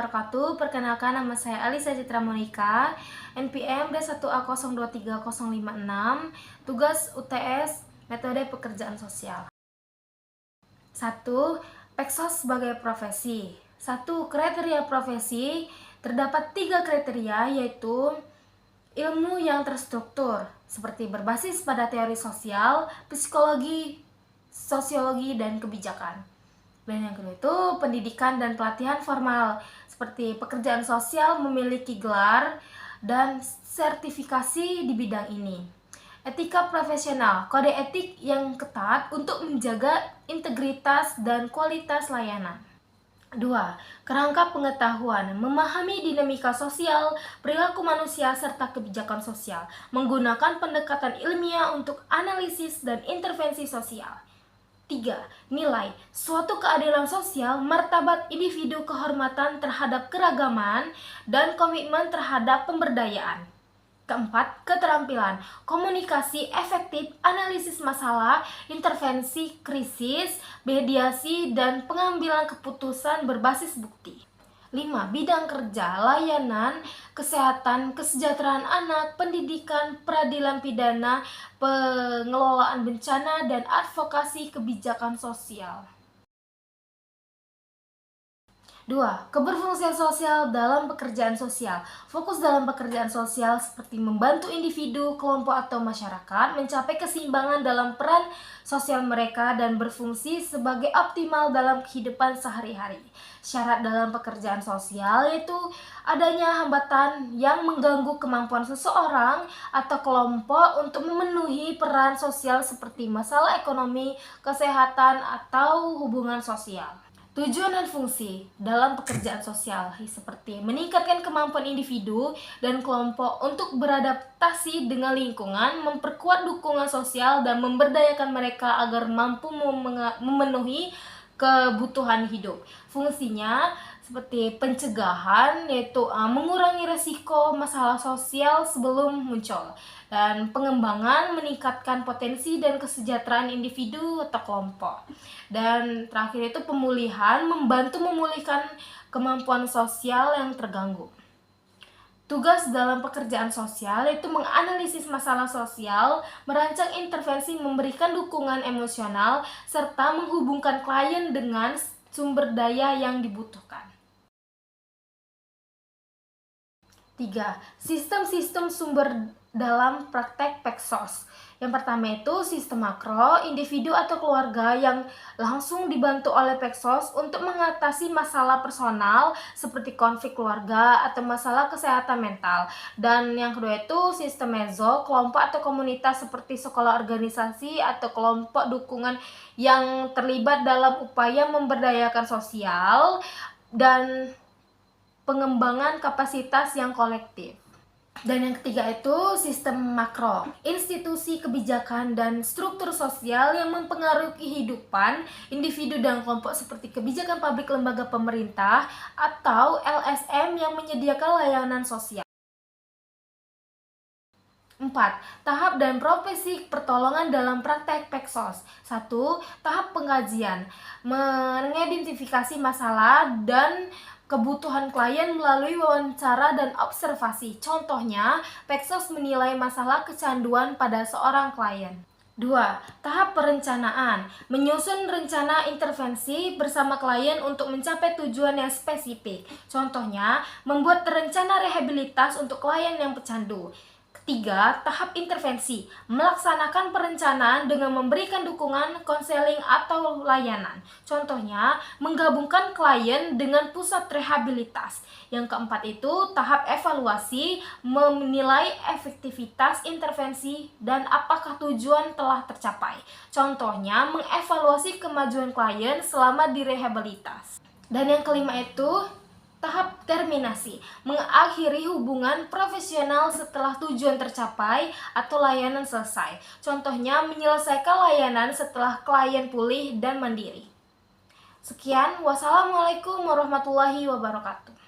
wabarakatuh. Perkenalkan, nama saya Alisa Citra Monika, NPM D1A023056, tugas UTS Metode Pekerjaan Sosial. 1. Peksos sebagai profesi. 1. Kriteria profesi. Terdapat 3 kriteria, yaitu ilmu yang terstruktur, seperti berbasis pada teori sosial, psikologi, sosiologi, dan kebijakan. Dan yang kedua itu pendidikan dan pelatihan formal, seperti pekerjaan sosial memiliki gelar dan sertifikasi di bidang ini. Etika profesional, kode etik yang ketat untuk menjaga integritas dan kualitas layanan. 2. Kerangka pengetahuan, memahami dinamika sosial, perilaku manusia, serta kebijakan sosial, menggunakan pendekatan ilmiah untuk analisis dan intervensi sosial. 3. Nilai, suatu keadilan sosial, martabat individu, kehormatan terhadap keragaman, dan komitmen terhadap pemberdayaan. 4. Keterampilan, komunikasi efektif, analisis masalah, intervensi krisis, mediasi, dan pengambilan keputusan berbasis bukti. 5. Bidang kerja, layanan, kesehatan, kesejahteraan anak, pendidikan, peradilan pidana, pengelolaan bencana, dan advokasi kebijakan sosial. 2. Keberfungsian sosial dalam pekerjaan sosial. Fokus dalam pekerjaan sosial seperti membantu individu, kelompok, atau masyarakat mencapai keseimbangan dalam peran sosial mereka dan berfungsi sebagai optimal dalam kehidupan sehari-hari. Syarat dalam pekerjaan sosial yaitu adanya hambatan yang mengganggu kemampuan seseorang atau kelompok untuk memenuhi peran sosial seperti masalah ekonomi, kesehatan, atau hubungan sosial. Tujuan dan fungsi dalam pekerjaan sosial seperti meningkatkan kemampuan individu dan kelompok untuk beradaptasi dengan lingkungan, memperkuat dukungan sosial, dan memberdayakan mereka agar mampu memenuhi kebutuhan hidup. Fungsinya seperti pencegahan, yaitu mengurangi resiko masalah sosial sebelum muncul, dan pengembangan, meningkatkan potensi dan kesejahteraan individu atau kelompok. Dan terakhir itu pemulihan, membantu memulihkan kemampuan sosial yang terganggu. Tugas dalam pekerjaan sosial yaitu menganalisis masalah sosial, merancang intervensi, memberikan dukungan emosional, serta menghubungkan klien dengan sumber daya yang dibutuhkan. 3. Sistem-sistem sumber dalam praktek Peksos. Yang pertama itu sistem makro, individu atau keluarga yang langsung dibantu oleh Peksos untuk mengatasi masalah personal seperti konflik keluarga atau masalah kesehatan mental. Dan yang kedua itu sistem mezo, kelompok atau komunitas seperti sekolah, organisasi, atau kelompok dukungan yang terlibat dalam upaya memberdayakan sosial dan pengembangan kapasitas yang kolektif. Dan yang ketiga itu sistem makro, institusi kebijakan dan struktur sosial yang mempengaruhi kehidupan individu dan kelompok seperti kebijakan publik lembaga pemerintah atau LSM yang menyediakan layanan sosial. 4. Tahap dan profesi pertolongan dalam praktek Peksos. 1. Tahap pengkajian, mengidentifikasi masalah dan kebutuhan klien melalui wawancara dan observasi. Contohnya, Peksos menilai masalah kecanduan pada seorang klien. 2. Tahap perencanaan, menyusun rencana intervensi bersama klien untuk mencapai tujuan yang spesifik. Contohnya, membuat rencana rehabilitas untuk klien yang pecandu. 3. Tahap intervensi, melaksanakan perencanaan dengan memberikan dukungan, konseling, atau layanan. Contohnya, menggabungkan klien dengan pusat rehabilitas. Yang keempat itu tahap evaluasi, menilai efektivitas intervensi dan apakah tujuan telah tercapai. Contohnya, mengevaluasi kemajuan klien selama direhabilitas. Dan yang kelima itu tahap terminasi, mengakhiri hubungan profesional setelah tujuan tercapai atau layanan selesai. Contohnya, menyelesaikan layanan setelah klien pulih dan mandiri. Sekian, wassalamualaikum warahmatullahi wabarakatuh.